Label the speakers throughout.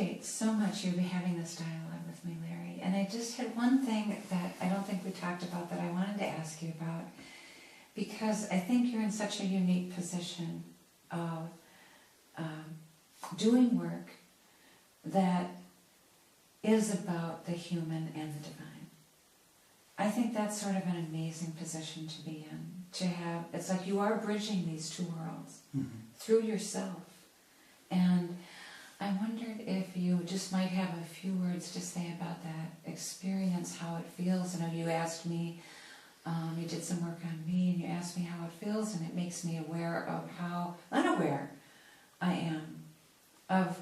Speaker 1: appreciate so much you having this dialogue with me, Larry. And I just had one thing that I don't think we talked about that I wanted to ask you about, because I think you're in such a unique position of doing work that is about the human and the divine. I think that's sort of an amazing position to be in. To have, it's like you are bridging these two worlds through yourself. And I wondered if you just might have a few words to say about that experience, how it feels. I know you asked me, you did some work on me, and you asked me how it feels, and it makes me aware of how unaware I am of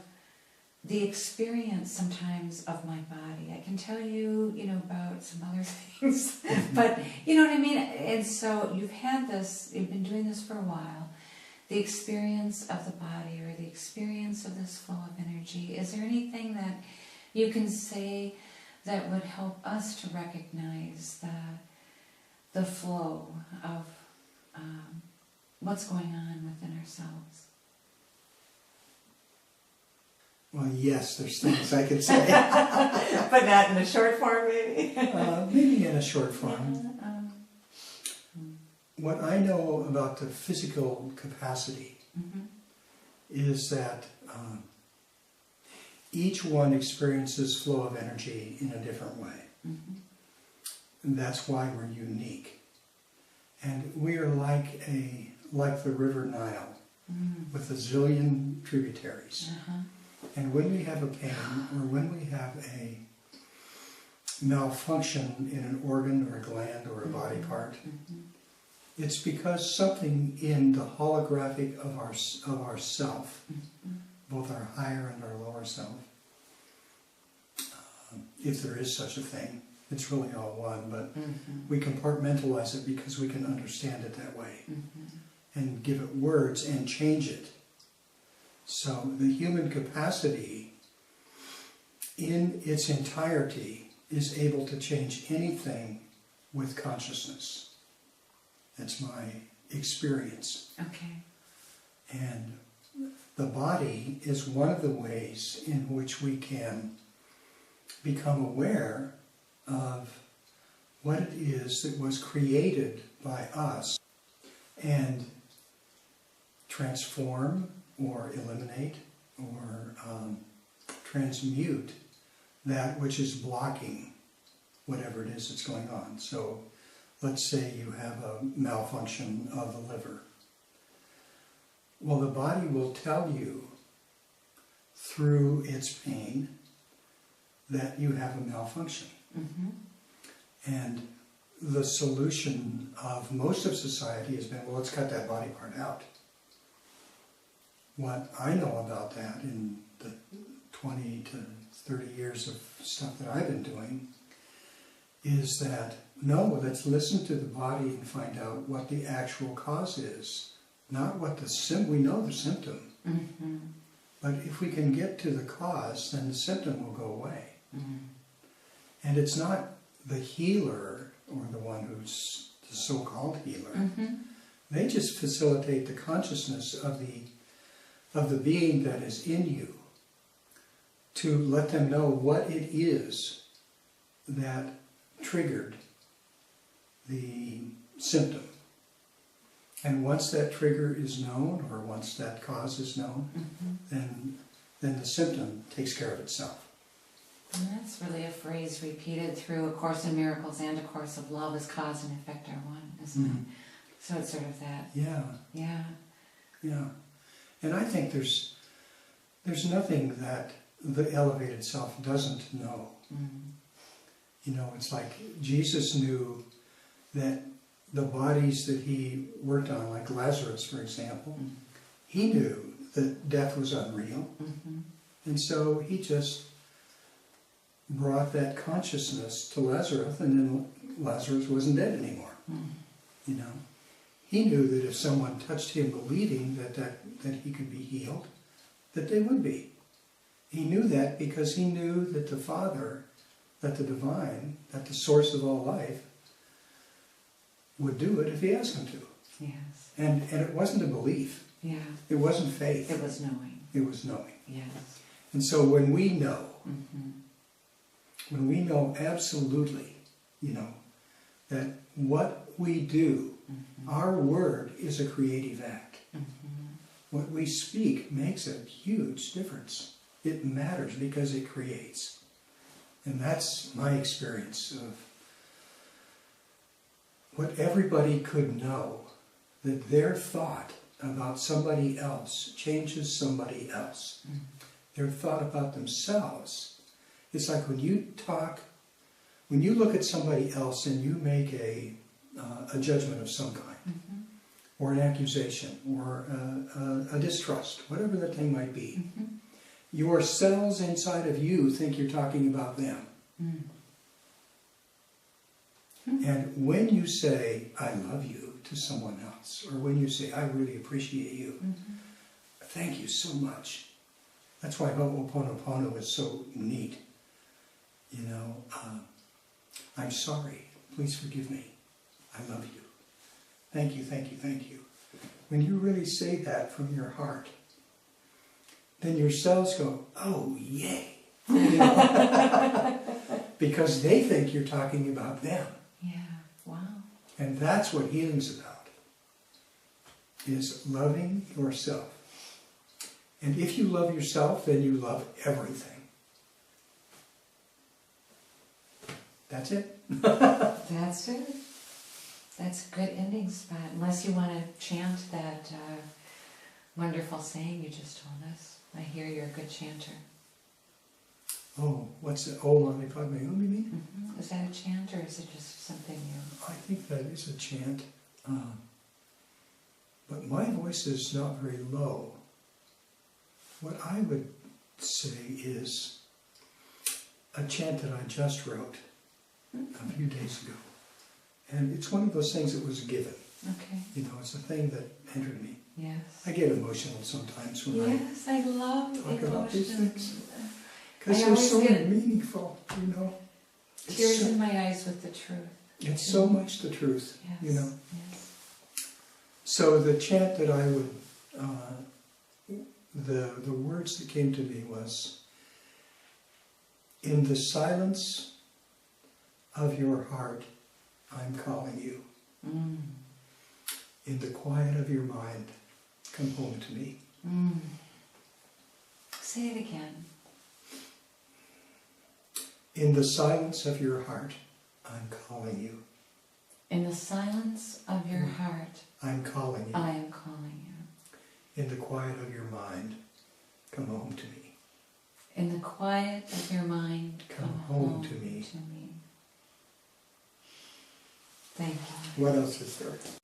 Speaker 1: the experience sometimes of my body. I can tell you, about some other things, but you know what I mean? And so you've been doing this for a while. The experience of the body, or the experience of this flow of energy. Is there anything that you can say that would help us to recognize the flow of what's going on within ourselves?
Speaker 2: Well, yes, there's things I could say.
Speaker 1: But not in a short form, maybe?
Speaker 2: Maybe in a short form. What I know about the physical capacity is that each one experiences flow of energy in a different way. And that's why we're unique. And we are like the River Nile with a zillion tributaries. And when we have a pain, or when we have a malfunction in an organ or a gland or a body part, it's because something in the holographic of our self, both our higher and our lower self, if there is such a thing, it's really all one, but we compartmentalize it because we can understand it that way and give it words and change it. So the human capacity in its entirety is able to change anything with consciousness. That's my experience.
Speaker 1: Okay.
Speaker 2: And the body is one of the ways in which we can become aware of what it is that was created by us and transform or eliminate or transmute that which is blocking whatever it is that's going on. So let's say you have a malfunction of the liver. Well, the body will tell you through its pain that you have a malfunction. And the solution of most of society has been, well, let's cut that body part out. What I know about that in the 20 to 30 years of stuff that I've been doing is that, no, let's listen to the body and find out what the actual cause is. Not what we know the symptom. But if we can get to the cause, then the symptom will go away. And it's not the healer, or the one who's the so-called healer. They just facilitate the consciousness of the being that is in you, to let them know what it is that triggered the symptom. And once that trigger is known, or once that cause is known, then the symptom takes care of itself.
Speaker 1: And that's really a phrase repeated through A Course in Miracles and A Course of Love, as cause and effect are one, isn't it? So it's sort of that. Yeah.
Speaker 2: And I think there's nothing that the elevated self doesn't know. It's like Jesus knew that the bodies that he worked on, like Lazarus, for example, he knew that death was unreal. And so he just brought that consciousness to Lazarus, and then Lazarus wasn't dead anymore. He knew that if someone touched him believing that he could be healed, that they would be. He knew that because he knew that the Father, that the Divine, that the source of all life, would do it if he asked him to.
Speaker 1: Yes.
Speaker 2: And it wasn't a belief.
Speaker 1: Yeah.
Speaker 2: It wasn't faith.
Speaker 1: It was knowing.
Speaker 2: It was knowing.
Speaker 1: Yes.
Speaker 2: And so when we know,
Speaker 1: Mm-hmm.
Speaker 2: when we know absolutely, that what we do,
Speaker 1: Mm-hmm.
Speaker 2: our word is a creative act.
Speaker 1: Mm-hmm.
Speaker 2: What we speak makes a huge difference. It matters because it creates. And that's my experience of what everybody could know, that their thought about somebody else changes somebody else.
Speaker 1: Mm-hmm.
Speaker 2: Their thought about themselves. It's like when you look at somebody else and you make a judgment of some kind,
Speaker 1: Mm-hmm.
Speaker 2: or an accusation, or a distrust, whatever the thing might be,
Speaker 1: Mm-hmm.
Speaker 2: your cells inside of you think you're talking about them.
Speaker 1: Mm-hmm.
Speaker 2: And when you say, I love you to someone else, or when you say, I really appreciate you,
Speaker 1: Mm-hmm.
Speaker 2: thank you so much. That's why Ho'oponopono is so neat. I'm sorry, please forgive me, I love you. Thank you, thank you, thank you. When you really say that from your heart, then your cells go, oh, yay. Because they think you're talking about them.
Speaker 1: Yeah, wow.
Speaker 2: And that's what healing's about, is loving yourself. And if you love yourself, then you love everything. That's it.
Speaker 1: That's it. That's a good ending spot. Unless you want to chant that wonderful saying you just told us. I hear you're a good chanter.
Speaker 2: Oh, what's it? Oh, Mami Padme Hum, you mean?
Speaker 1: Mm-hmm. Is that a chant, or is it just something new?
Speaker 2: I think that is a chant. But my voice is not very low. What I would say is a chant that I just wrote a few days ago. And it's one of those things that was given.
Speaker 1: Okay.
Speaker 2: It's a thing that entered me.
Speaker 1: Yes.
Speaker 2: I get emotional sometimes when
Speaker 1: Yes, I love
Speaker 2: talk about these
Speaker 1: emotion.
Speaker 2: things.
Speaker 1: I
Speaker 2: Because they're
Speaker 1: always
Speaker 2: so
Speaker 1: get
Speaker 2: meaningful, It's
Speaker 1: tears
Speaker 2: so,
Speaker 1: in my eyes with the truth.
Speaker 2: it's so much the truth,
Speaker 1: Yes. Yes.
Speaker 2: So the chant that I would, the words that came to me was, in the silence of your heart, I'm calling you.
Speaker 1: Mm.
Speaker 2: In the quiet of your mind, come home to me.
Speaker 1: Mm. Say it again.
Speaker 2: In the silence of your heart, I'm calling you.
Speaker 1: In the silence of your heart,
Speaker 2: I'm calling you.
Speaker 1: I am calling you.
Speaker 2: In the quiet of your mind, come home to me.
Speaker 1: In the quiet of your mind,
Speaker 2: Come home to me.
Speaker 1: Thank you.
Speaker 2: What else is there?